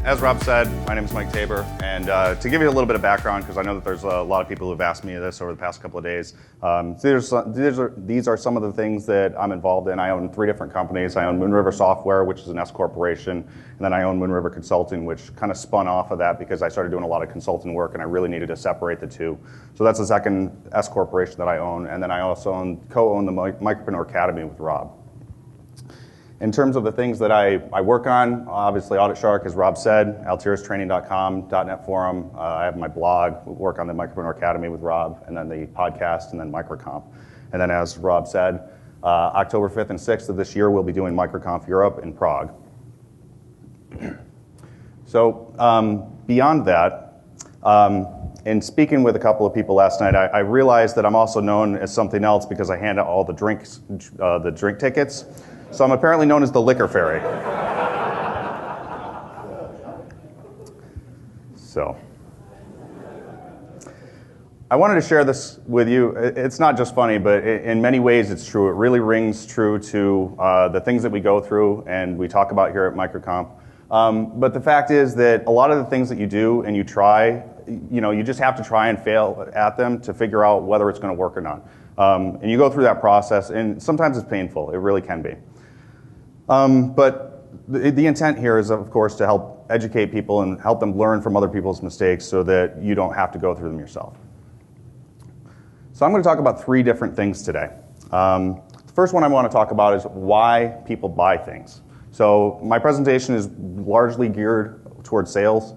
as Rob said, my name is Mike Tabor, and to give you a little bit of background, because I know that there's a lot of people who've asked me this over the past couple of days, these are some of the things that I'm involved in. I own 3 different companies. I own Moon River Software, which is an S corporation, and then I own Moon River Consulting, which kind of spun off of that because I started doing a lot of consulting work, and I really needed to separate the two. So that's the second S corporation that I own, and then I also co-own the Micropreneur Academy with Rob. In terms of the things that I work on, obviously Audit Shark, as Rob said, altiratraining.com, .NET Forum. I have my blog, work on the Micropreneur Academy with Rob, and then the podcast, and then MicroConf. And then as Rob said, October 5th and 6th of this year, we'll be doing MicroConf Europe in Prague. So beyond that, in speaking with a couple of people last night, I realized that I'm also known as something else because I hand out all the drink tickets. So I'm apparently known as the liquor fairy. So I wanted to share this with you. It's not just funny, but in many ways it's true. It really rings true to the things that we go through and we talk about here at MicroConf. But the fact is that a lot of the things that you do and you try, you just have to try and fail at them to figure out whether it's going to work or not. And you go through that process, and sometimes it's painful. It really can be. But the intent here is, of course, to help educate people and help them learn from other people's mistakes so that you don't have to go through them yourself. So I'm going to talk about 3 different things today. The first one I want to talk about is why people buy things. So my presentation is largely geared towards sales.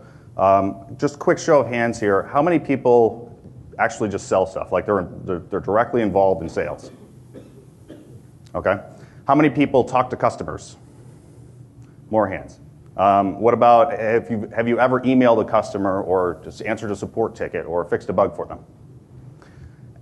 Just a quick show of hands here. How many people actually just sell stuff? Like they're directly involved in sales? Okay. How many people talk to customers? More hands. What about have you ever emailed a customer or just answered a support ticket or fixed a bug for them?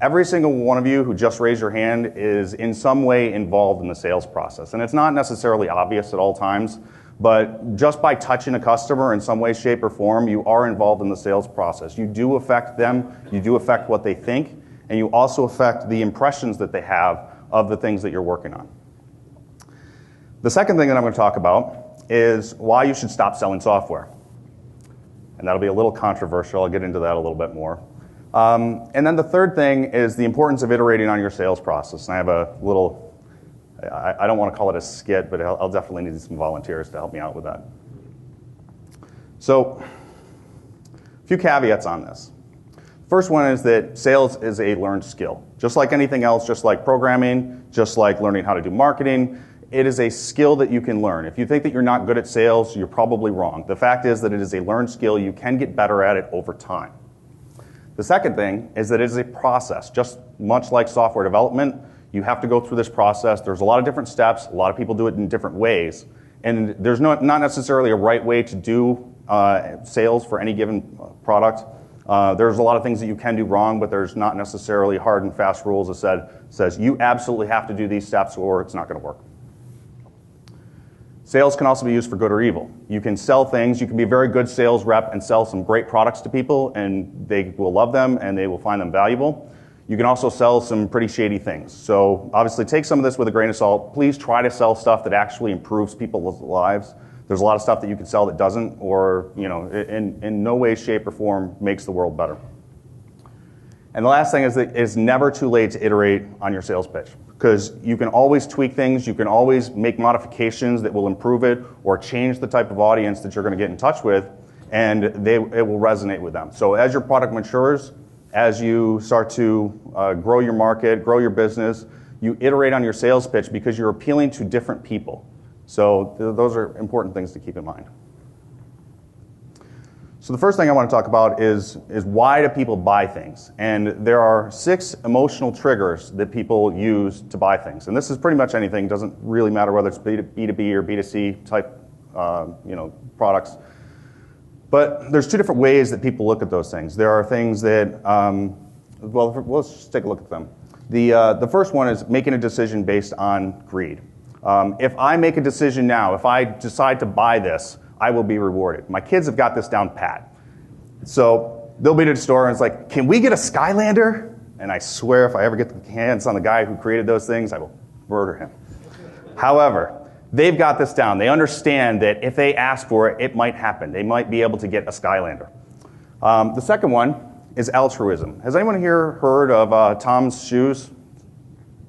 Every single one of you who just raised your hand is in some way involved in the sales process. And it's not necessarily obvious at all times, but just by touching a customer in some way, shape, or form, you are involved in the sales process. You do affect them, you do affect what they think, and you also affect the impressions that they have of the things that you're working on. The second thing that I'm going to talk about is why you should stop selling software. And that'll be a little controversial. I'll get into that a little bit more. And then the third thing is the importance of iterating on your sales process. And I have a little, I don't want to call it a skit, but I'll definitely need some volunteers to help me out with that. So, a few caveats on this. First one is that sales is a learned skill. Just like anything else, just like programming, just like learning how to do marketing, it is a skill that you can learn. If you think that you're not good at sales, you're probably wrong. The fact is that it is a learned skill. You can get better at it over time. The second thing is that it is a process. Just much like software development, you have to go through this process. There's a lot of different steps. A lot of people do it in different ways. And there's not necessarily a right way to do sales for any given product. There's a lot of things that you can do wrong, but there's not necessarily hard and fast rules that says you absolutely have to do these steps or it's not going to work. Sales can also be used for good or evil. You can sell things, you can be a very good sales rep and sell some great products to people and they will love them and they will find them valuable. You can also sell some pretty shady things. So obviously take some of this with a grain of salt. Please try to sell stuff that actually improves people's lives. There's a lot of stuff that you can sell that doesn't or in no way, shape, or form makes the world better. And the last thing is that it's never too late to iterate on your sales pitch. Because you can always tweak things, you can always make modifications that will improve it or change the type of audience that you're going to get in touch with, and it will resonate with them. So as your product matures, as you start to grow your market, grow your business, you iterate on your sales pitch because you're appealing to different people. So those are important things to keep in mind. So the first thing I want to talk about is why do people buy things? And there are 6 emotional triggers that people use to buy things. And this is pretty much anything. It doesn't really matter whether it's B2B or B2C type products. But there's 2 different ways that people look at those things. There are things that, let's just take a look at them. The first one is making a decision based on greed. If I make a decision now, if I decide to buy this, I will be rewarded. My kids have got this down pat. So they'll be at the store and it's like, can we get a Skylander? And I swear if I ever get the hands on the guy who created those things, I will murder him. However, they've got this down. They understand that if they ask for it, it might happen. They might be able to get a Skylander. The second one is altruism. Has anyone here heard of Tom's Shoes?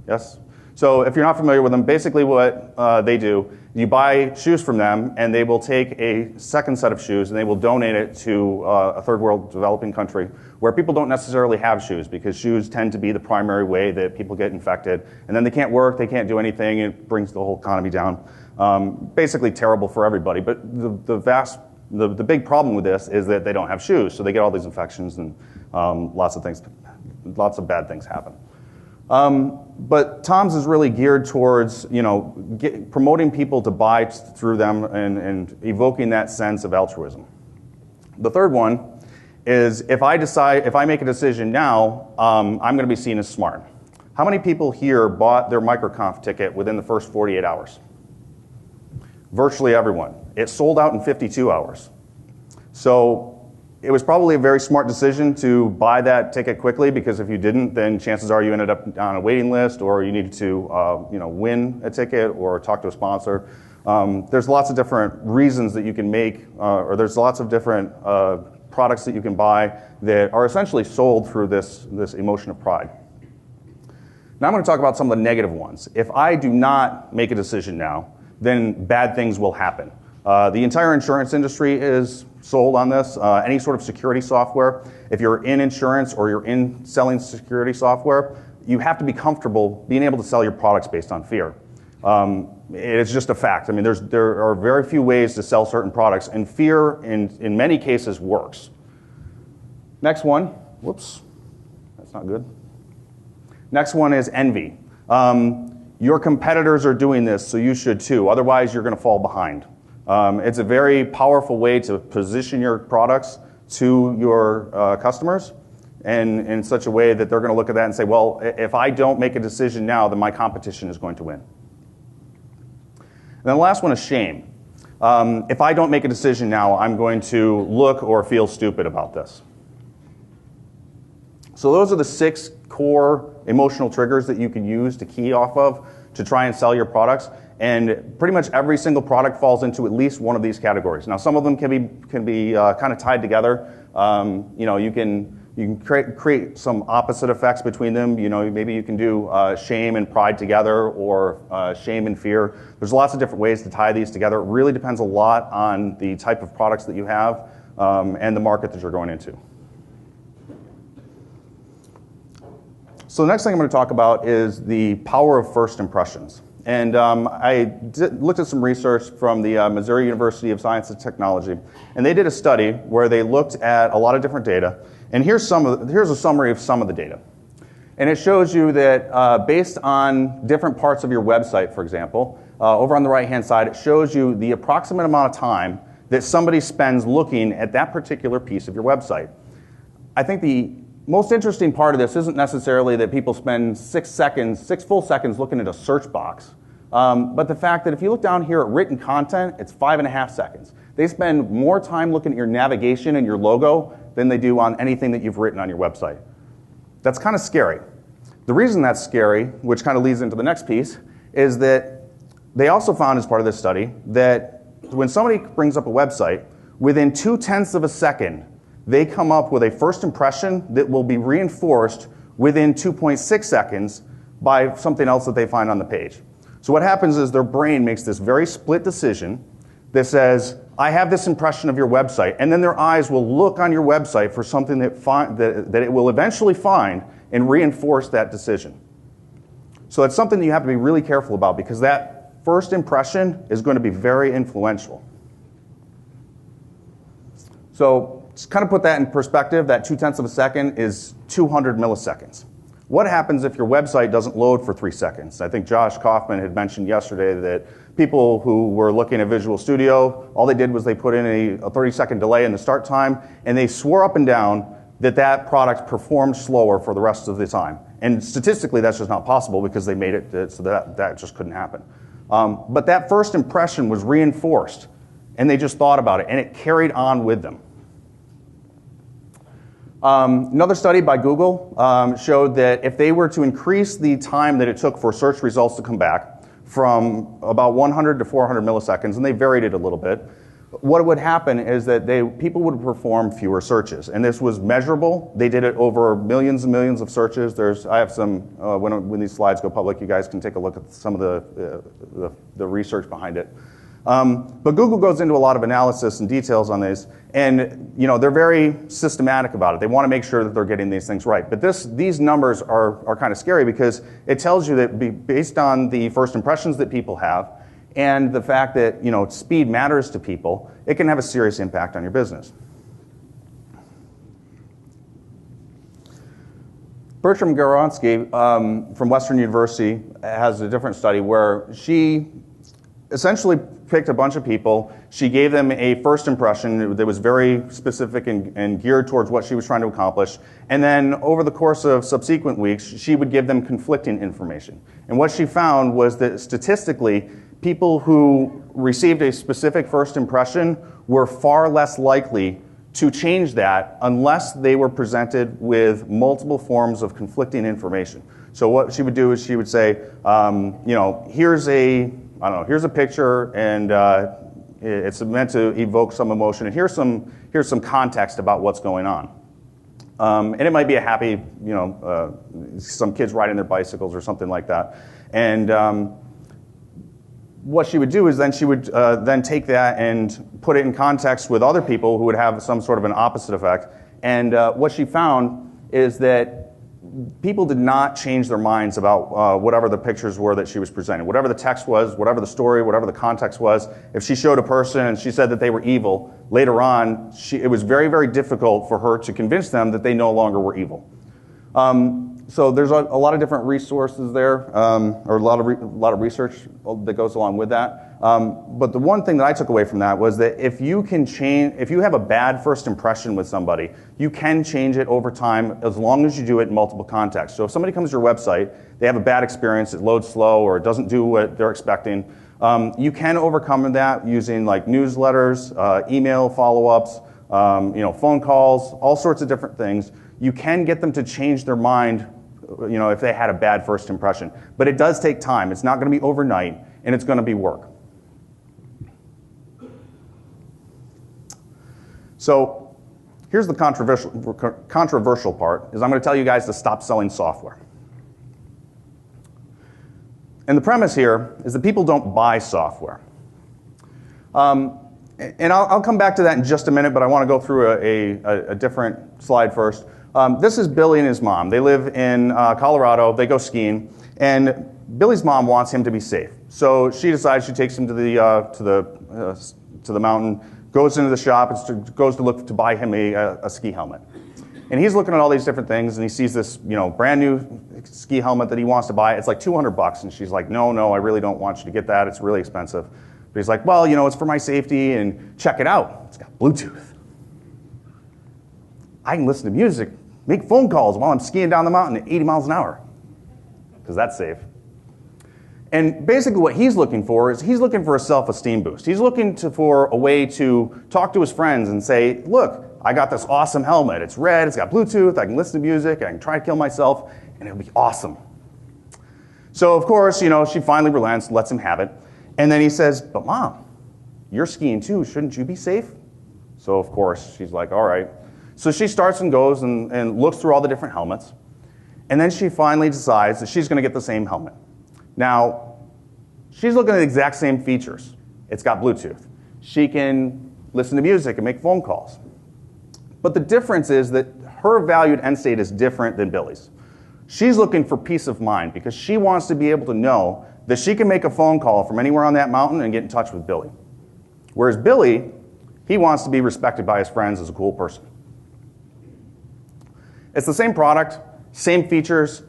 Yes? So if you're not familiar with them, basically what they do, you buy shoes from them, and they will take a second set of shoes, and they will donate it to a third world developing country where people don't necessarily have shoes, because shoes tend to be the primary way that people get infected. And then they can't work, they can't do anything, it brings the whole economy down. Basically terrible for everybody. But the big problem with this is that they don't have shoes, so they get all these infections, and lots of bad things happen. But Tom's is really geared towards, promoting people to buy through them and evoking that sense of altruism. The third one is if I make a decision now, I'm going to be seen as smart. How many people here bought their MicroConf ticket within the first 48 hours? Virtually everyone. It sold out in 52 hours. So it was probably a very smart decision to buy that ticket quickly, because if you didn't, then chances are you ended up on a waiting list, or you needed to win a ticket or talk to a sponsor. There's lots of different reasons that you can make, or there's lots of different products that you can buy that are essentially sold through this emotion of pride. Now I'm going to talk about some of the negative ones. If I do not make a decision now, then bad things will happen. The entire insurance industry is sold on this. Any sort of security software, if you're in insurance or you're in selling security software, you have to be comfortable being able to sell your products based on fear. It's just a fact. I mean, there are very few ways to sell certain products, and fear in many cases works. Next one, whoops, that's not good. Next one is envy. Your competitors are doing this, so you should too. Otherwise, you're going to fall behind. It's a very powerful way to position your products to your customers, and in such a way that they're going to look at that and say, well, if I don't make a decision now, then my competition is going to win. And then the last one is shame. If I don't make a decision now, I'm going to look or feel stupid about this. So those are the 6 core emotional triggers that you can use to key off of to try and sell your products. And pretty much every single product falls into at least one of these categories. Now, some of them can be kind of tied together. You can create some opposite effects between them. Maybe you can do shame and pride together, or shame and fear. There's lots of different ways to tie these together. It really depends a lot on the type of products that you have and the market that you're going into. So the next thing I'm going to talk about is the power of first impressions. And I looked at some research from the Missouri University of Science and Technology, and they did a study where they looked at a lot of different data. And here's a summary of some of the data. And it shows you that based on different parts of your website, for example, over on the right-hand side, it shows you the approximate amount of time that somebody spends looking at that particular piece of your website. I think the most interesting part of this isn't necessarily that people spend 6 full seconds looking at a search box, but the fact that if you look down here at written content, it's 5.5 seconds. They spend more time looking at your navigation and your logo than they do on anything that you've written on your website. That's kind of scary. The reason that's scary, which kind of leads into the next piece, is that they also found as part of this study that when somebody brings up a website, within 0.2 of a second, they come up with a first impression that will be reinforced within 2.6 seconds by something else that they find on the page. So what happens is their brain makes this very split decision that says, I have this impression of your website, and then their eyes will look on your website for something that it will eventually find and reinforce that decision. So it's something that you have to be really careful about, because that first impression is going to be very influential. So to kind of put that in perspective, that 0.2 of a second is 200 milliseconds. What happens if your website doesn't load for 3 seconds? I think Josh Kaufman had mentioned yesterday that people who were looking at Visual Studio, all they did was they put in a 30-second delay in the start time, and they swore up and down that product performed slower for the rest of the time. And statistically, that's just not possible, because they made it so that just couldn't happen. But that first impression was reinforced, and they just thought about it, and it carried on with them. Another study by Google showed that if they were to increase the time that it took for search results to come back from about 100 to 400 milliseconds, and they varied it a little bit. What would happen is that people would perform fewer searches, and this was measurable. They did it over millions and millions of searches. I have some, when these slides go public, you guys can take a look at some of the research behind it. But Google goes into a lot of analysis and details on this, and they're very systematic about it. They want to make sure that they're getting these things right. But these numbers are kind of scary because it tells you that based on the first impressions that people have, and the fact that speed matters to people, it can have a serious impact on your business. Bertram Goronsky from Western University has a different study where she essentially picked a bunch of people. She gave them a first impression that was very specific and geared towards what she was trying to accomplish. And then over the course of subsequent weeks, she would give them conflicting information. And what she found was that statistically, people who received a specific first impression were far less likely to change that unless they were presented with multiple forms of conflicting information. So what she would do is she would say, here's a picture, and it's meant to evoke some emotion, and here's some context about what's going on. And it might be a happy, some kids riding their bicycles or something like that. And what she would do is then she would then take that and put it in context with other people who would have some sort of an opposite effect. And what she found is that people did not change their minds about whatever the pictures were that she was presenting. Whatever the text was, whatever the story, whatever the context was, if she showed a person and she said that they were evil, later on, it was very, very difficult for her to convince them that they no longer were evil. So there's a lot of different resources there, or a lot of research that goes along with that. But the one thing that I took away from that was that if you have a bad first impression with somebody, you can change it over time as long as you do it in multiple contexts. So if somebody comes to your website, they have a bad experience, it loads slow, or it doesn't do what they're expecting, you can overcome that using like newsletters, email follow-ups, phone calls, all sorts of different things. You can get them to change their mind if they had a bad first impression. But it does take time. It's not going to be overnight, and it's going to be work. So here's the controversial part, is I'm going to tell you guys to stop selling software. And the premise here is that people don't buy software. And I'll come back to that in just a minute, but I want to go through a different slide first. This is Billy and his mom. They live in Colorado. They go skiing, and Billy's mom wants him to be safe. So she decides she takes him to the mountain, goes into the shop, and goes to look to buy him a ski helmet. And he's looking at all these different things, and he sees this brand new ski helmet that he wants to buy. It's like $200, and she's like, no, I really don't want you to get that. It's really expensive. But he's like, well, it's for my safety, and check it out. It's got Bluetooth. I can listen to music, make phone calls while I'm skiing down the mountain at 80 miles an hour, because that's safe. And basically what he's looking for is he's looking for a self-esteem boost. He's looking for a way to talk to his friends and say, look, I got this awesome helmet. It's red, it's got Bluetooth, I can listen to music, I can try to kill myself, and it'll be awesome. So of course, she finally relents, lets him have it. And then he says, but Mom, you're skiing too, shouldn't you be safe? So of course, she's like, all right. So she starts and goes and looks through all the different helmets. And then she finally decides that she's going to get the same helmet. Now, she's looking at the exact same features. It's got Bluetooth. She can listen to music and make phone calls. But the difference is that her valued end state is different than Billy's. She's looking for peace of mind because she wants to be able to know that she can make a phone call from anywhere on that mountain and get in touch with Billy. Whereas Billy, he wants to be respected by his friends as a cool person. It's the same product, same features,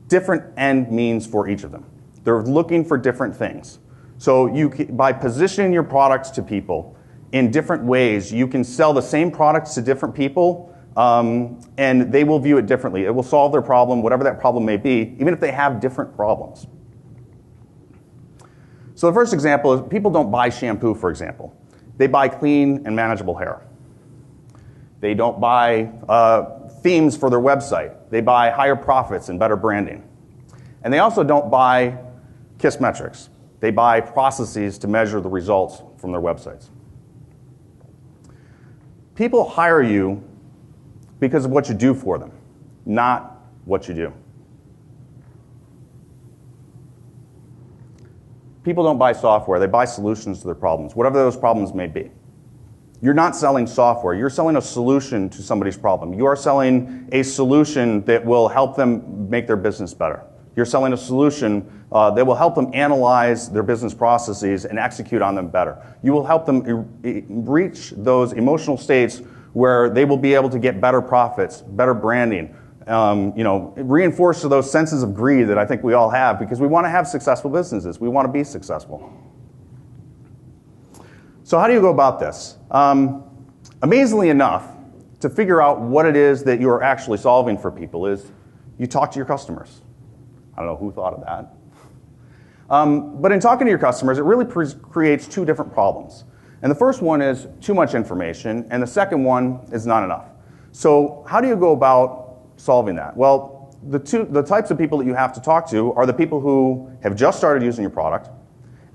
different end means for each of them. They're looking for different things. So by positioning your products to people in different ways, you can sell the same products to different people, and they will view it differently. It will solve their problem, whatever that problem may be, even if they have different problems. So the first example is people don't buy shampoo, for example. They buy clean and manageable hair. They don't buy themes for their website. They buy higher profits and better branding. And they also don't buy KISS metrics. They buy processes to measure the results from their websites. People hire you because of what you do for them, not what you do. People don't buy software, they buy solutions to their problems, whatever those problems may be. You're not selling software, you're selling a solution to somebody's problem. You are selling a solution that will help them make their business better. You're selling a solution that will help them analyze their business processes and execute on them better. You will help them reach those emotional states where they will be able to get better profits, better branding, reinforce those senses of greed that I think we all have because we want to have successful businesses. We want to be successful. So how do you go about this? Amazingly enough, to figure out what it is that you are actually solving for people is you talk to your customers. I don't know who thought of that. But in talking to your customers, it really creates two different problems. And the first one is too much information, and the second one is not enough. So how do you go about solving that? Well, the types of people that you have to talk to are the people who have just started using your product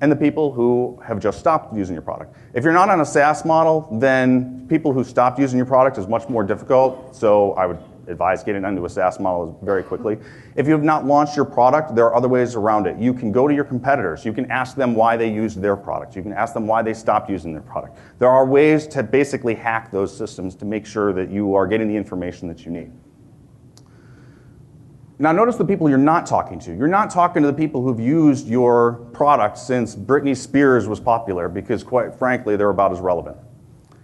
and the people who have just stopped using your product. If you're not on a SaaS model, then people who stopped using your product is much more difficult, so I would advise getting into a SaaS model very quickly. If you have not launched your product, there are other ways around it. You can go to your competitors. You can ask them why they used their product. You can ask them why they stopped using their product. There are ways to basically hack those systems to make sure that you are getting the information that you need. Now notice the people you're not talking to. You're not talking to the people who've used your product since Britney Spears was popular because quite frankly, they're about as relevant.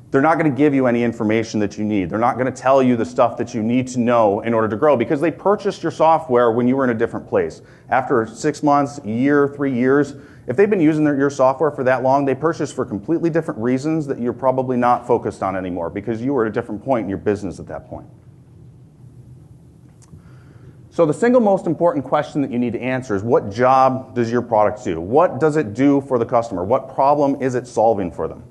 They're not going to give you any information that you need. They're not going to tell you the stuff that you need to know in order to grow because they purchased your software when you were in a different place. After 6 months, a year, 3 years, if they've been using your software for that long, they purchased for completely different reasons that you're probably not focused on anymore because you were at a different point in your business at that point. So the single most important question that you need to answer is what job does your product do? What does it do for the customer? What problem is it solving for them?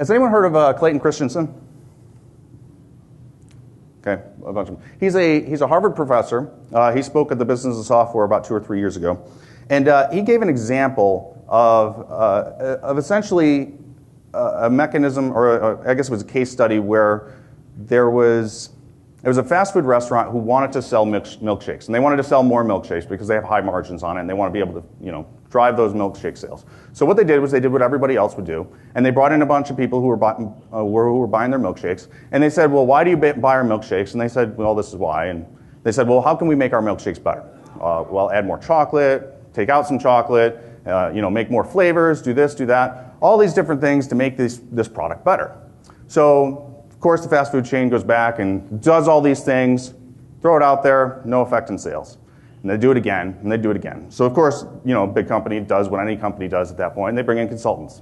Has anyone heard of Clayton Christensen? Okay, a bunch of them. He's a Harvard professor. He spoke at the Business of Software about 2 or 3 years ago. And he gave an example of essentially a mechanism, or I guess it was a case study where there was a fast food restaurant who wanted to sell milkshakes, and they wanted to sell more milkshakes because they have high margins on it, and they want to be able to, drive those milkshake sales. So what they did was they did what everybody else would do, and they brought in a bunch of people who were buying their milkshakes, and they said, well, why do you buy our milkshakes? And they said, well, this is why. And they said, well, how can we make our milkshakes better? Well, add more chocolate, take out some chocolate, make more flavors, do this, do that, all these different things to make this product better. So, of course, the fast food chain goes back and does all these things, throw it out there, no effect in sales. And they do it again, and they do it again. So, of course, a big company does what any company does at that point, and they bring in consultants.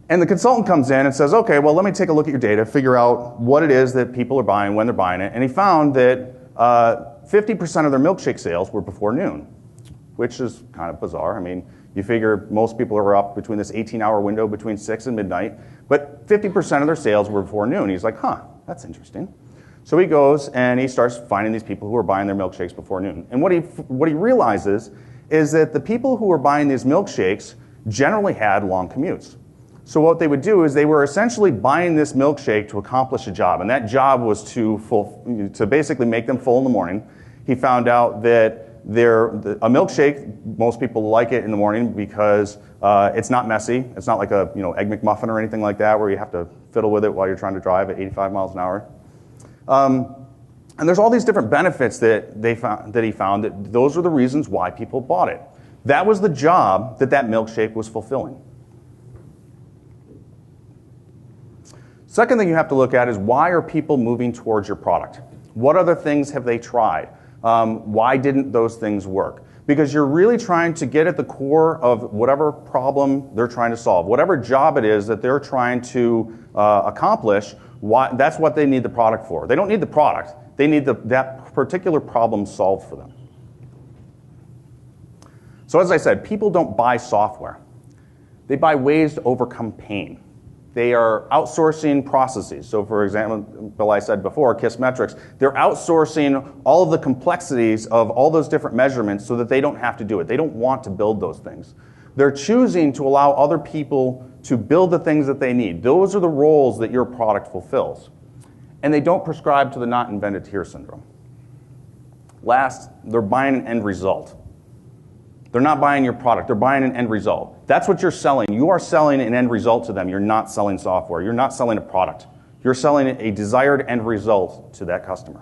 And the consultant comes in and says, okay, well, let me take a look at your data, figure out what it is that people are buying, when they're buying it. And he found that 50% of their milkshake sales were before noon, which is kind of bizarre. I mean, you figure most people are up between this 18-hour window between 6 and midnight, but 50% of their sales were before noon. He's like, that's interesting. So he goes and he starts finding these people who are buying their milkshakes before noon. And what he realizes is that the people who were buying these milkshakes generally had long commutes. So what they would do is they were essentially buying this milkshake to accomplish a job, and that job was to basically make them full in the morning. He found out that a milkshake, most people like it in the morning because it's not messy. It's not like a Egg McMuffin or anything like that where you have to fiddle with it while you're trying to drive at 85 miles an hour. And there's all these different benefits that he found that those were the reasons why people bought it. That was the job that milkshake was fulfilling. Second thing you have to look at is why are people moving towards your product? What other things have they tried? Why didn't those things work? Because you're really trying to get at the core of whatever problem they're trying to solve, whatever job it is that they're trying to accomplish. That's what they need the product for. They don't need the product. They need that particular problem solved for them. So as I said, people don't buy software. They buy ways to overcome pain. They are outsourcing processes. So for example, I said before, KISS metrics, they're outsourcing all of the complexities of all those different measurements so that they don't have to do it. They don't want to build those things. They're choosing to allow other people to build the things that they need. Those are the roles that your product fulfills. And they don't prescribe to the not invented here syndrome. Last, they're buying an end result. They're not buying your product, they're buying an end result. That's what you're selling. You are selling an end result to them. You're not selling software. You're not selling a product. You're selling a desired end result to that customer.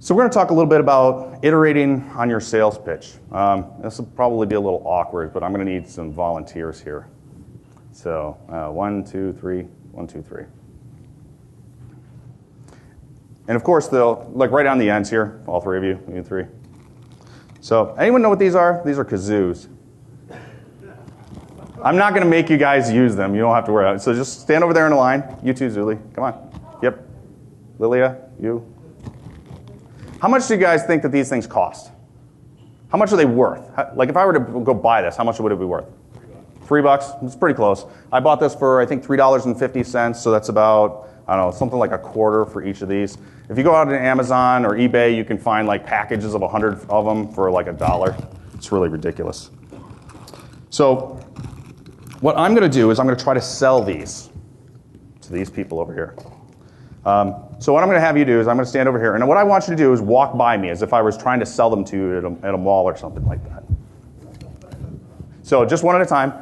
So we're going to talk a little bit about iterating on your sales pitch. This will probably be a little awkward, but I'm going to need some volunteers here. So 1, 2, 3, 1, 2, 3. And of course, they'll, like right on the ends here, all three of you 3. So anyone know what these are? These are kazoos. I'm not going to make you guys use them. You don't have to worry about it. So just stand over there in a line. You too, Zuli. Come on. Yep. Lilia, you. How much do you guys think that these things cost? How much are they worth? Like if I were to go buy this, how much would it be worth? $3. It's pretty close. I bought this for, I think, $3.50, so that's about, I don't know, something like a quarter for each of these. If you go out on Amazon or eBay, you can find like packages of 100 of them for like $1. It's really ridiculous. So what I'm going to do is I'm going to try to sell these to these people over here. So what I'm going to have you do is I'm going to stand over here, and what I want you to do is walk by me as if I was trying to sell them to you at a mall or something like that. So just one at a time.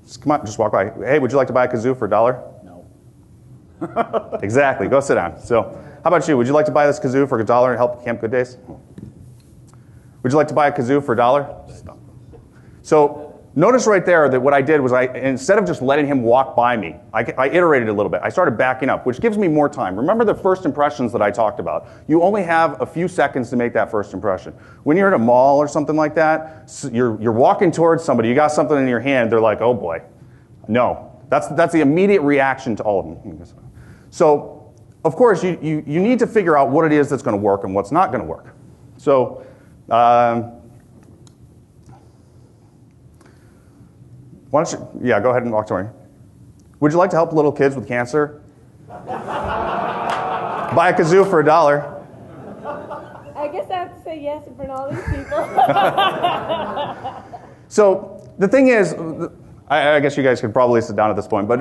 Just come on, just walk by. Hey, would you like to buy a kazoo for $1? No. Exactly. Go sit down. So how about you? Would you like to buy this kazoo for $1 and help Camp Good Days? Would you like to buy a kazoo for $1? So notice right there that what I did was instead of just letting him walk by me, I iterated a little bit. I started backing up, which gives me more time. Remember the first impressions that I talked about. You only have a few seconds to make that first impression. When you're at a mall or something like that, you're walking towards somebody, you got something in your hand, they're like, oh boy. No. That's the immediate reaction to all of them. So, of course, you need to figure out what it is that's going to work and what's not going to work. So, why don't you, yeah, go ahead and walk to me. Would you like to help little kids with cancer? Buy a kazoo for $1. I guess I have to say yes in front of all these people. So the thing is, I guess you guys could probably sit down at this point, but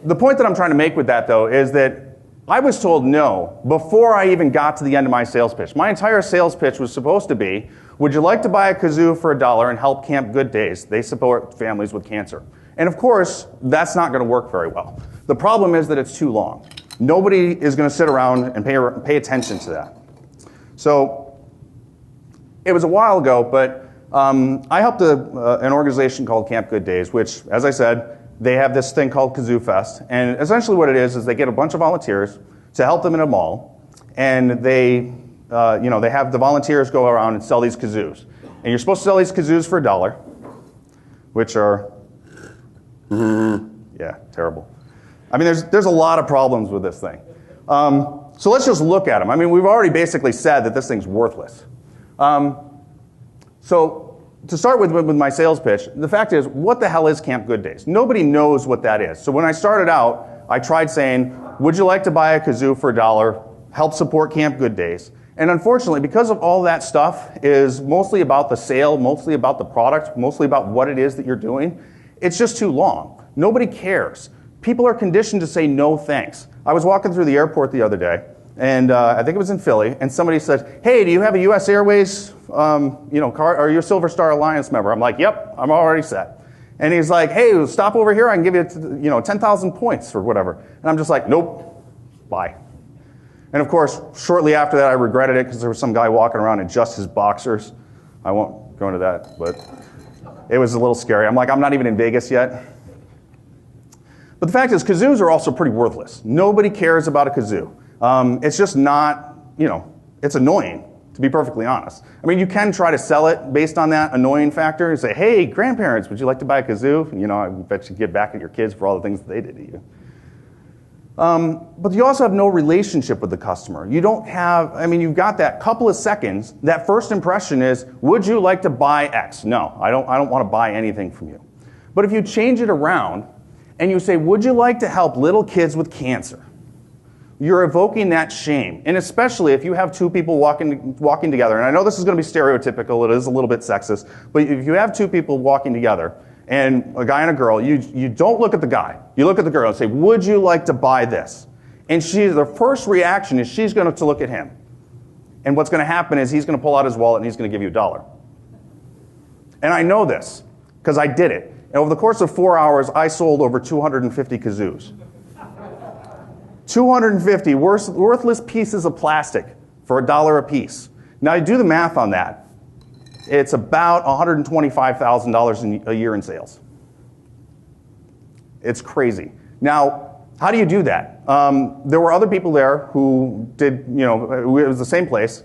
the point that I'm trying to make with that, though, is that I was told no before I even got to the end of my sales pitch. My entire sales pitch was supposed to be, would you like to buy a kazoo for $1 and help Camp Good Days? They support families with cancer. And of course, that's not going to work very well. The problem is that it's too long. Nobody is going to sit around and pay attention to that. So it was a while ago, but I helped an organization called Camp Good Days, which, as I said, they have this thing called Kazoo Fest. And essentially what it is they get a bunch of volunteers to help them in a mall, and they have the volunteers go around and sell these kazoos. And you're supposed to sell these kazoos for $1, which are, yeah, terrible. I mean, there's a lot of problems with this thing. So let's just look at them. I mean, we've already basically said that this thing's worthless. So to start with my sales pitch, the fact is, what the hell is Camp Good Days? Nobody knows what that is. So when I started out, I tried saying, would you like to buy a kazoo for $1, help support Camp Good Days? And unfortunately, because of all that stuff is mostly about the sale, mostly about the product, mostly about what it is that you're doing, it's just too long. Nobody cares. People are conditioned to say no thanks. I was walking through the airport the other day, and I think it was in Philly, and somebody said, hey, do you have a US Airways card? Are you a Silver Star Alliance member? I'm like, yep, I'm already set. And he's like, hey, stop over here, I can give you 10,000 points or whatever. And I'm just like, nope, bye. And of course, shortly after that, I regretted it because there was some guy walking around in just his boxers. I won't go into that, but it was a little scary. I'm like, I'm not even in Vegas yet. But the fact is, kazoos are also pretty worthless. Nobody cares about a kazoo. It's just not, it's annoying, to be perfectly honest. I mean, you can try to sell it based on that annoying factor and say, hey, grandparents, would you like to buy a kazoo? I bet you get back at your kids for all the things that they did to you. But you also have no relationship with the customer. You don't have, I mean, you've got that couple of seconds. That first impression is, would you like to buy X? No, I don't want to buy anything from you. But if you change it around and you say, would you like to help little kids with cancer? You're evoking that shame. And especially if you have two people walking together, and I know this is going to be stereotypical, it is a little bit sexist, but if you have two people walking together, and a guy and a girl, you don't look at the guy. You look at the girl and say, would you like to buy this? And the first reaction is she's going to look at him. And what's going to happen is he's going to pull out his wallet and he's going to give you $1. And I know this, because I did it. And over the course of 4 hours, I sold over 250 kazoos. 250 worthless pieces of plastic for $1 a piece. Now, you do the math on that. It's about $125,000 a year in sales. It's crazy. Now, how do you do that? There were other people there who did, it was the same place.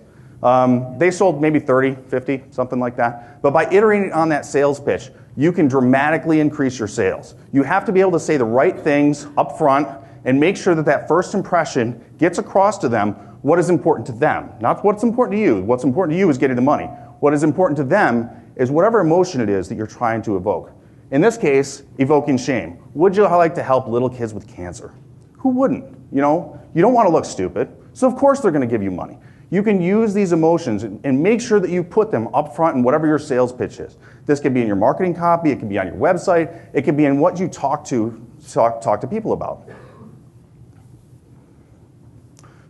They sold maybe 30, 50, something like that. But by iterating on that sales pitch, you can dramatically increase your sales. You have to be able to say the right things up front and make sure that that first impression gets across to them what is important to them. Not what's important to you. What's important to you is getting the money. What is important to them is whatever emotion it is that you're trying to evoke. In this case, evoking shame. Would you like to help little kids with cancer? Who wouldn't? You don't want to look stupid, so of course they're going to give you money. You can use these emotions and make sure that you put them up front in whatever your sales pitch is. This could be in your marketing copy, it can be on your website, it could be in what you talk to people about.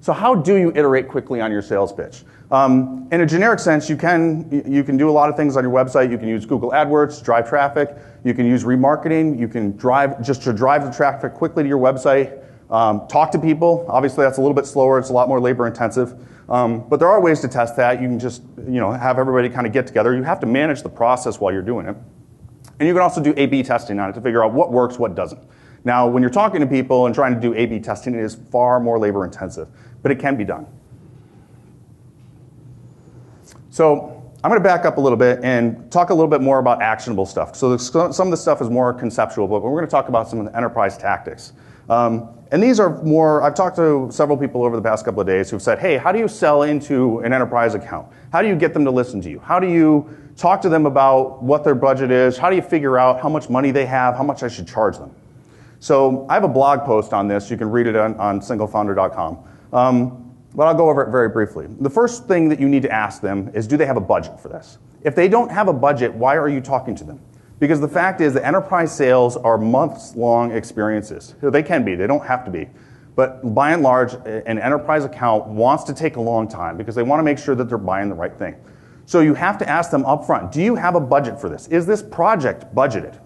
So how do you iterate quickly on your sales pitch? In a generic sense, you can do a lot of things on your website. You can use Google AdWords to drive traffic. You can use remarketing. You can drive the traffic quickly to your website. Talk to people. Obviously, that's a little bit slower. It's a lot more labor intensive. But there are ways to test that. You can just have everybody kind of get together. You have to manage the process while you're doing it. And you can also do A/B testing on it to figure out what works, what doesn't. Now, when you're talking to people and trying to do A/B testing, it is far more labor intensive, but it can be done. So I'm going to back up a little bit and talk a little bit more about actionable stuff. So some of the stuff is more conceptual, but we're going to talk about some of the enterprise tactics. And these are more, I've talked to several people over the past couple of days who've said, hey, how do you sell into an enterprise account? How do you get them to listen to you? How do you talk to them about what their budget is? How do you figure out how much money they have, how much I should charge them? So I have a blog post on this. You can read it on singlepounder.com. But I'll go over it very briefly. The first thing that you need to ask them is, do they have a budget for this? If they don't have a budget, why are you talking to them? Because the fact is that enterprise sales are months-long experiences. They can be, they don't have to be. But by and large, an enterprise account wants to take a long time because they want to make sure that they're buying the right thing. So you have to ask them up front, do you have a budget for this? Is this project budgeted?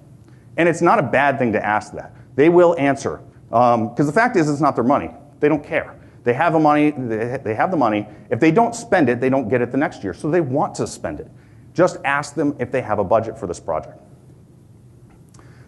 And it's not a bad thing to ask that. They will answer. Because the fact is, it's not their money. They don't care. They have the money. They have the money. If they don't spend it, they don't get it the next year. So they want to spend it. Just ask them if they have a budget for this project.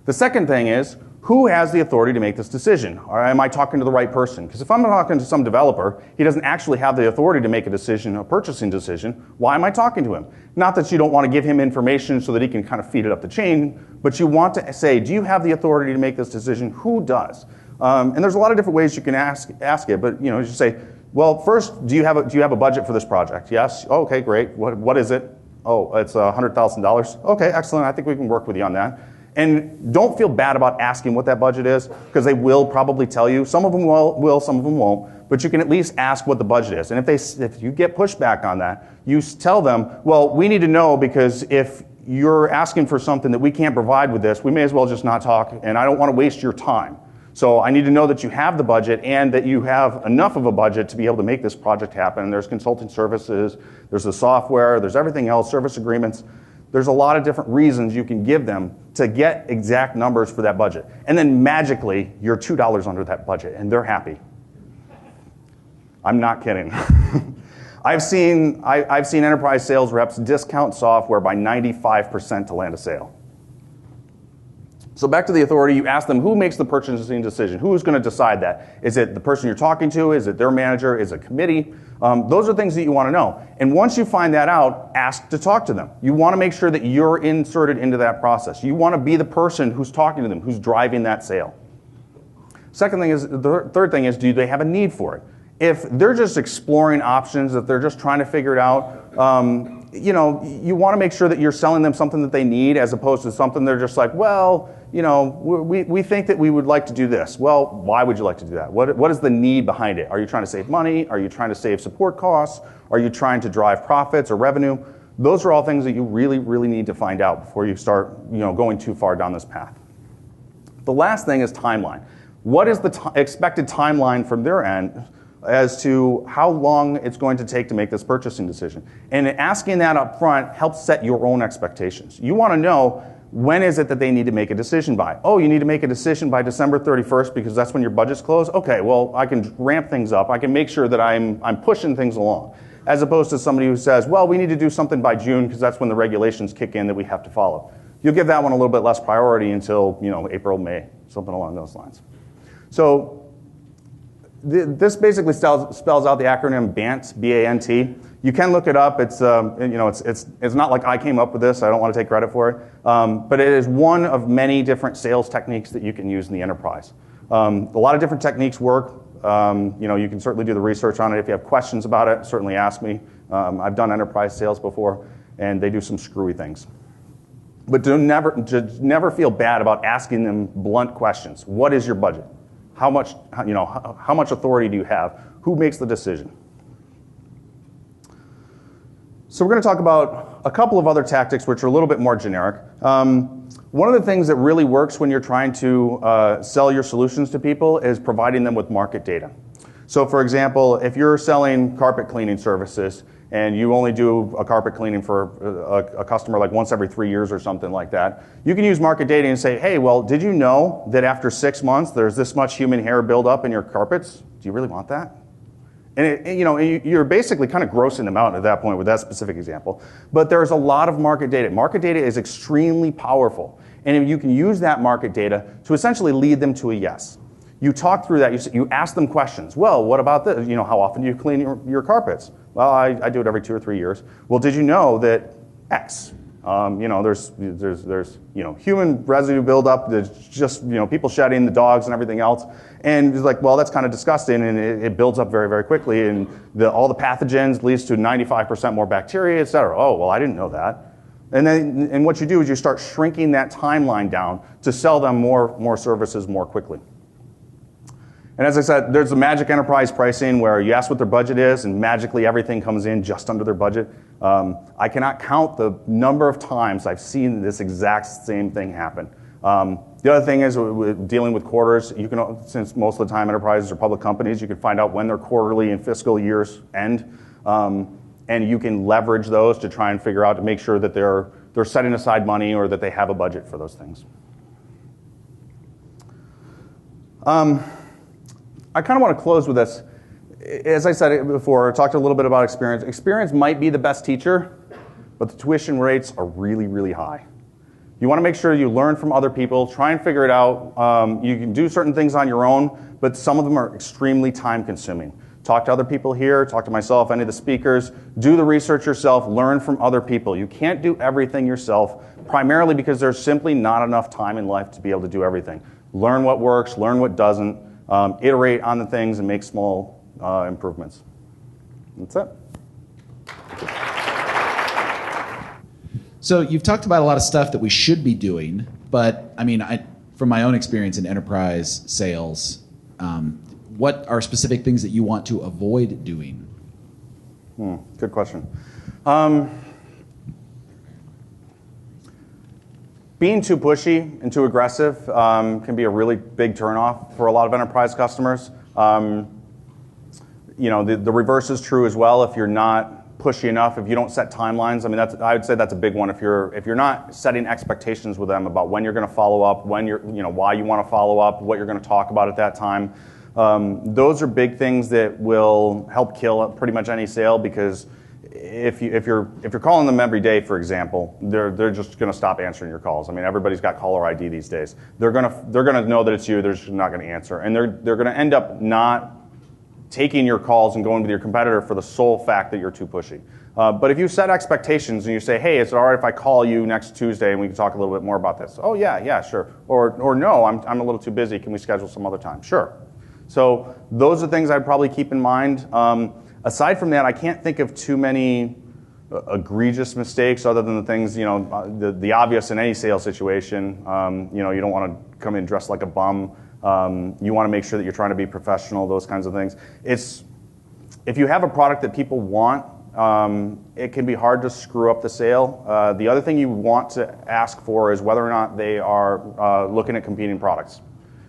The second thing is, who has the authority to make this decision? Or am I talking to the right person? Because if I'm talking to some developer, he doesn't actually have the authority to make a decision, a purchasing decision. Why am I talking to him? Not that you don't want to give him information so that he can kind of feed it up the chain, but you want to say, do you have the authority to make this decision? Who does? And there's a lot of different ways you can ask it, but you say, well, first, do you have a budget for this project? Yes. Oh, okay, great. What is it? Oh, it's $100,000. Okay, excellent. I think we can work with you on that. And don't feel bad about asking what that budget is, because they will probably tell you. Some of them will, some of them won't. But you can at least ask what the budget is. And if you get pushback on that, you tell them, well, we need to know, because if you're asking for something that we can't provide with this, we may as well just not talk, and I don't want to waste your time. So I need to know that you have the budget and that you have enough of a budget to be able to make this project happen. There's consulting services, there's the software, there's everything else, service agreements. There's a lot of different reasons you can give them to get exact numbers for that budget. And then magically, you're $2 under that budget, and they're happy. I'm not kidding. I've seen enterprise sales reps discount software by 95% to land a sale. So back to the authority, you ask them who makes the purchasing decision. Who's going to decide that? Is it the person you're talking to? Is it their manager? Is it a committee? Those are things that you want to know. And once you find that out, ask to talk to them. You want to make sure that you're inserted into that process. You want to be the person who's talking to them, who's driving that sale. Second thing is, the third thing is, do they have a need for it? If they're just exploring options, if they're just trying to figure it out, you want to make sure that you're selling them something that they need, as opposed to something they're just like, well, we think that we would like to do this. Well, why would you like to do that? What is the need behind it? Are you trying to save money? Are you trying to save support costs? Are you trying to drive profits or revenue? Those are all things that you really, really need to find out before you start, going too far down this path. The last thing is timeline. What is the expected timeline from their end as to how long it's going to take to make this purchasing decision? And asking that up front helps set your own expectations. You want to know, when is it that they need to make a decision by? Oh, you need to make a decision by December 31st because that's when your budget's close? Okay, well, I can ramp things up. I can make sure that I'm pushing things along. As opposed to somebody who says, well, we need to do something by June because that's when the regulations kick in that we have to follow. You'll give that one a little bit less priority until, April, May, something along those lines. So this basically spells out the acronym BANT, B-A-N-T. You can look it up. It's not like I came up with this. I don't want to take credit for it. But it is one of many different sales techniques that you can use in the enterprise. A lot of different techniques work. You can certainly do the research on it. If you have questions about it, certainly ask me. I've done enterprise sales before, and they do some screwy things. But never feel bad about asking them blunt questions. What is your budget? How much authority do you have? Who makes the decision? So we're going to talk about a couple of other tactics which are a little bit more generic. One of the things that really works when you're trying to sell your solutions to people is providing them with market data. So for example, if you're selling carpet cleaning services and you only do a carpet cleaning for a customer like once every 3 years or something like that, you can use market data and say, hey, well, did you know that after 6 months there's this much human hair buildup in your carpets? Do you really want that? And you're basically kind of grossing them out at that point with that specific example. But there's a lot of market data. Market data is extremely powerful. And you can use that market data to essentially lead them to a yes. You talk through that. You ask them questions. Well, what about this? How often do you clean your carpets? Well, I do it every 2 or 3 years. Well, did you know that X? There's human residue buildup. There's just people shedding, the dogs and everything else. And it's like, well, that's kind of disgusting, and it builds up very, very quickly, and all the pathogens leads to 95% more bacteria, et cetera. Oh, well, I didn't know that. And what you do is you start shrinking that timeline down to sell them more services more quickly. And as I said, there's the magic enterprise pricing where you ask what their budget is and magically everything comes in just under their budget. I cannot count the number of times I've seen this exact same thing happen. The other thing is dealing with quarters. You can, since most of the time enterprises are public companies, you can find out when their quarterly and fiscal years end. And you can leverage those to try and figure out to make sure that they're setting aside money or that they have a budget for those things. I kind of want to close with this. As I said before, I talked a little bit about experience. Experience might be the best teacher, but the tuition rates are really, really high. You want to make sure you learn from other people, try and figure it out. You can do certain things on your own, but some of them are extremely time consuming. Talk to other people here, talk to myself, any of the speakers, do the research yourself, learn from other people. You can't do everything yourself, primarily because there's simply not enough time in life to be able to do everything. Learn what works, learn what doesn't, iterate on the things and make small improvements. That's it. So you've talked about a lot of stuff that we should be doing, but from my own experience in enterprise sales, what are specific things that you want to avoid doing? Good question. Being too pushy and too aggressive can be a really big turnoff for a lot of enterprise customers. The reverse is true as well. If you're not pushy enough, if you don't set timelines, I would say that's a big one. If you're not setting expectations with them about when you're going to follow up, why you want to follow up, what you're going to talk about at that time, those are big things that will help kill pretty much any sale, because if you're calling them every day, for example, they're just going to stop answering your calls. Everybody's got caller ID these days. They're going to know that it's you. They're just not going to answer, and they're going to end up not taking your calls and going with your competitor for the sole fact that you're too pushy. But if you set expectations and you say, hey, is it all right if I call you next Tuesday and we can talk a little bit more about this? Oh, yeah, sure. Or no, I'm a little too busy. Can we schedule some other time? Sure. So those are things I'd probably keep in mind. Aside from that, I can't think of too many egregious mistakes other than the things, the obvious in any sales situation. You don't want to come in dressed like a bum. You want to make sure that you're trying to be professional, those kinds of things. If you have a product that people want, it can be hard to screw up the sale. The other thing you want to ask for is whether or not they are looking at competing products,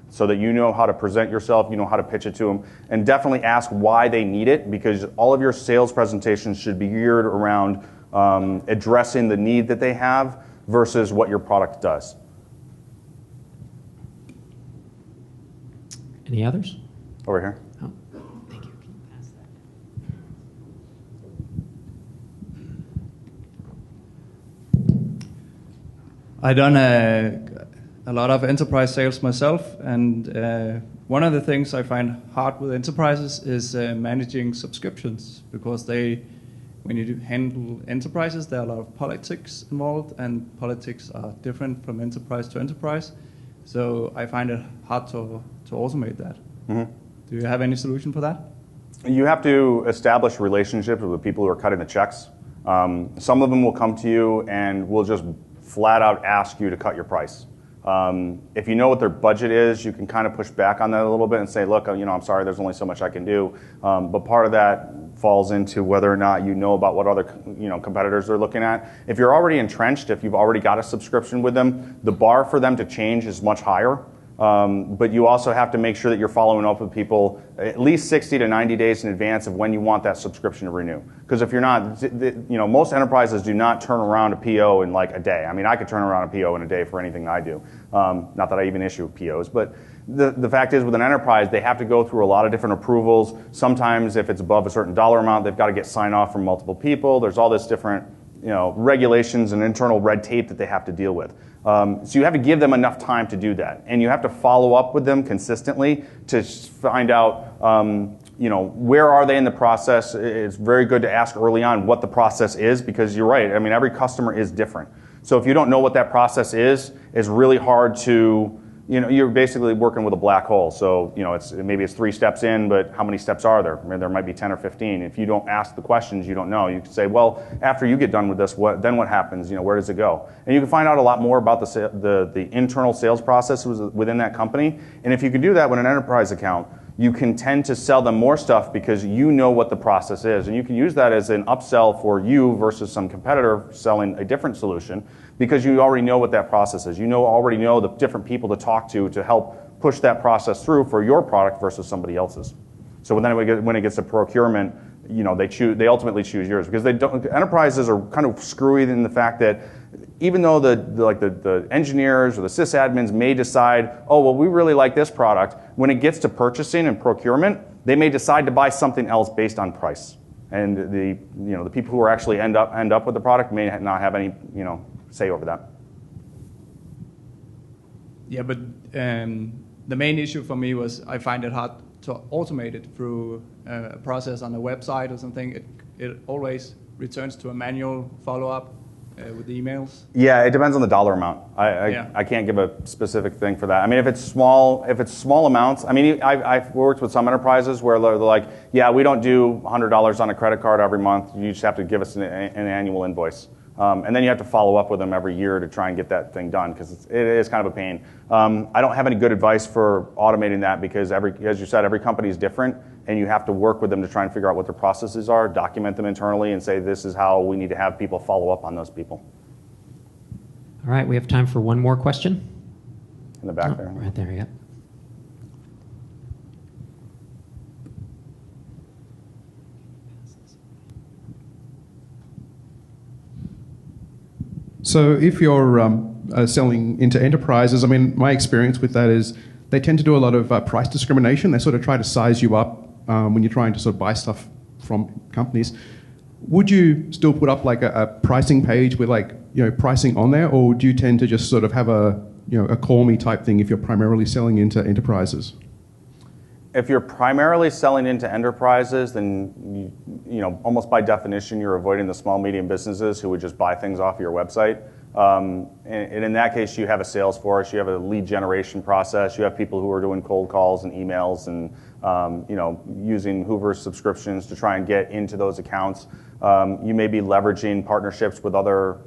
so that you know how to present yourself, you know how to pitch it to them, and definitely ask why they need it, because all of your sales presentations should be geared around addressing the need that they have versus what your product does. Any others? Over here. Oh, thank you. Can you pass that? I've done a lot of enterprise sales myself, and one of the things I find hard with enterprises is managing subscriptions, because when you handle enterprises, there are a lot of politics involved, and politics are different from enterprise to enterprise. So I find it hard to automate that. Mm-hmm. Do you have any solution for that? You have to establish relationships with the people who are cutting the checks. Some of them will come to you and will just flat out ask you to cut your price. If you know what their budget is, you can kind of push back on that a little bit and say, look, I'm sorry, there's only so much I can do. But part of that falls into whether or not you know about what other competitors they're looking at. If you're already entrenched, if you've already got a subscription with them, the bar for them to change is much higher. But you also have to make sure that you're following up with people at least 60 to 90 days in advance of when you want that subscription to renew. Because if you're not, most enterprises do not turn around a PO in like a day. I mean, I could turn around a PO in a day for anything I do. Not that I even issue POs, but the fact is with an enterprise, they have to go through a lot of different approvals. Sometimes if it's above a certain dollar amount, they've got to get sign off from multiple people. There's all this different regulations and internal red tape that they have to deal with. So you have to give them enough time to do that, and you have to follow up with them consistently to find out, where are they in the process. It's very good to ask early on what the process is, because you're right. I mean, every customer is different. So if you don't know what that process is, it's really hard to. You're basically working with a black hole. So, maybe it's 3 steps in, but how many steps are there? I mean, there might be 10 or 15. If you don't ask the questions, you don't know. You can say, well, after you get done with this, then what happens? Where does it go? And you can find out a lot more about the internal sales process within that company. And if you can do that with an enterprise account, you can tend to sell them more stuff because you know what the process is. And you can use that as an upsell for you versus some competitor selling a different solution, because you already know what that process is. You already know the different people to talk to help push that process through for your product versus somebody else's. So when it gets to procurement, they ultimately choose yours, because enterprises are kind of screwy in the fact that even though the engineers or the sysadmins may decide, oh, well, we really like this product, when it gets to purchasing and procurement, they may decide to buy something else based on price. And the people who are actually end up with the product may not have any say over that. Yeah, but the main issue for me was I find it hard to automate it through a process on a website or something. It always returns to a manual follow-up with the emails. Yeah, it depends on the dollar amount. I can't give a specific thing for that. I mean, if it's small amounts, I mean, I've worked with some enterprises where they're like, yeah, we don't do $100 on a credit card every month. You just have to give us an annual invoice. And then you have to follow up with them every year to try and get that thing done, because it is kind of a pain. I don't have any good advice for automating that, because as you said, every company is different, and you have to work with them to try and figure out what their processes are, document them internally, and say this is how we need to have people follow up on those people. All right, we have time for one more question. In the back there. Right there, yeah. So if you're selling into enterprises, I mean, my experience with that is they tend to do a lot of price discrimination. They sort of try to size you up when you're trying to sort of buy stuff from companies. Would you still put up like a pricing page with pricing on there, or do you tend to just sort of have a call me type thing if you're primarily selling into enterprises? If you're primarily selling into enterprises, then almost by definition, you're avoiding the small, medium businesses who would just buy things off your website. And in that case, you have a sales force, you have a lead generation process, you have people who are doing cold calls and emails and using Hoover's subscriptions to try and get into those accounts. You may be leveraging partnerships with other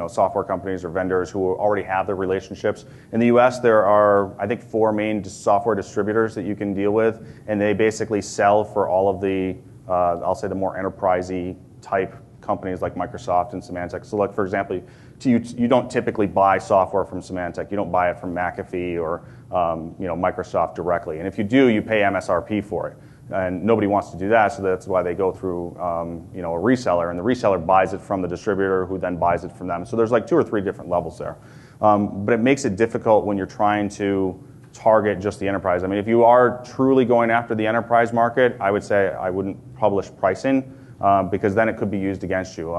software companies or vendors who already have their relationships. In the US, there are, I think, 4 main software distributors that you can deal with, and they basically sell for all of the, I'll say, the more enterprisey type companies like Microsoft and Symantec. So like, for example, you don't typically buy software from Symantec. You don't buy it from McAfee or Microsoft directly. And if you do, you pay MSRP for it. And nobody wants to do that, so that's why they go through a reseller, and the reseller buys it from the distributor who then buys it from them. So there's like 2 or 3 different levels there. But it makes it difficult when you're trying to target just the enterprise. I mean, if you are truly going after the enterprise market, I would say I wouldn't publish pricing because then it could be used against you.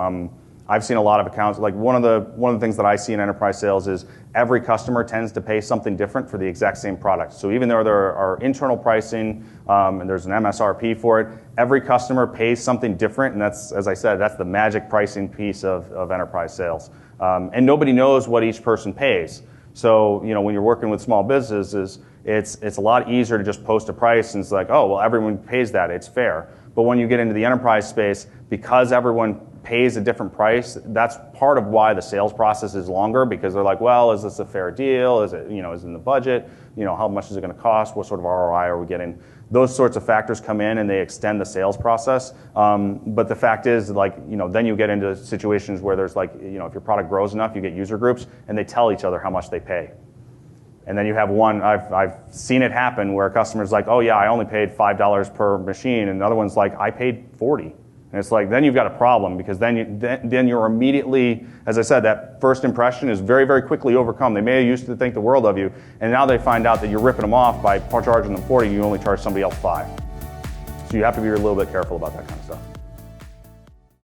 I've seen a lot of accounts, like one of the things that I see in enterprise sales is every customer tends to pay something different for the exact same product. So even though there are internal pricing and there's an MSRP for it, every customer pays something different, and that's, as I said, that's the magic pricing piece of enterprise sales. And nobody knows what each person pays. So when you're working with small businesses, it's a lot easier to just post a price and it's like, oh, well, everyone pays that, it's fair. But when you get into the enterprise space, because everyone pays a different price, that's part of why the sales process is longer, because they're like, well, is this a fair deal? Is it, is it in the budget? How much is it going to cost? What sort of ROI are we getting? Those sorts of factors come in and they extend the sales process. But the fact is, then you get into situations where there's if your product grows enough, you get user groups and they tell each other how much they pay. And then you have one, I've seen it happen where a customer's like, oh yeah, I only paid $5 per machine, and another one's like, I paid 40. And it's like, then you've got a problem, because then you're immediately, as I said, that first impression is very, very quickly overcome. They may have used to think the world of you, and now they find out that you're ripping them off by charging them 40, you only charge somebody else 5. So you have to be a little bit careful about that kind of stuff.